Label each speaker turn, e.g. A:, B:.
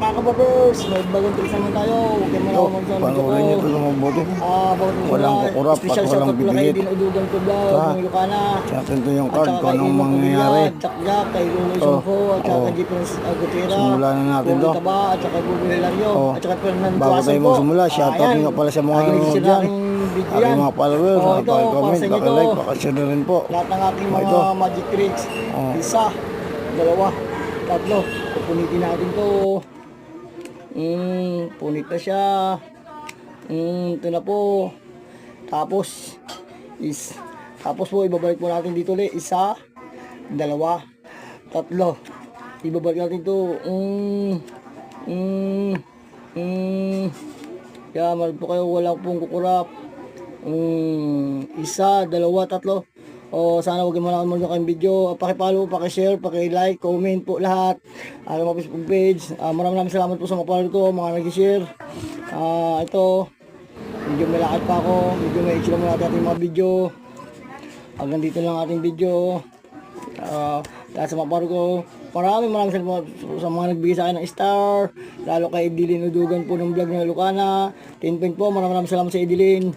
A: mga kababers, may bagong tricks naman tayo. Huwag kayo malaman sa
B: Panoorin nyo ito ng mabuti. Walang kukurap at
A: special
B: walang
A: shoutout pala kay
B: bibigit.
A: Dinudugan ko vlog, ng Lucana.
B: Sa atin ito yung
A: At
B: card
A: saka
B: kung
A: kay
B: anong
A: Imong
B: mangyayari.
A: Kubilad, Jack, kay Luloy Songko, at saka kay Jeepers Gutierrez.
B: Simulan na natin to.
A: Taba, at saka kay Google Hilario, at saka Fernando
B: Bago
A: Tuasan
B: tayo
A: po.
B: magsimula, shoutout nyo pala sa mga nanonood dyan. Aking mga followers, paki-comment, paki-like, paki-share na rin po.
A: Lahat ng ating mga magic tricks. Isa, dalawa, tatlo. Punitin natin to. Punit na siya. Ito na po. Tapos po ibabalik po natin dito ulit. Isa, dalawa, tatlo. Ibabalik natin to. Kaya mahal po kayo, wala pong kukurap. Isa, dalawa, tatlo. Sana huwag mo na kayong video. Paki-follow, paki-share, paki-like, comment po lahat. Mga Facebook page. Maraming salamat po sa mga follower ko, mga nag-share. Ito, medyo may lakad pa ako. Medyo may issue naman natin ating mga video. Hanggang dito lang ating video. Lahat sa mga follower ko. Maraming salamat sa mga nagbigay sa akin ng star. Lalo kay Edilin Udugan po ng vlog ng Lucana. 10 point po. Maraming salamat sa Edilin.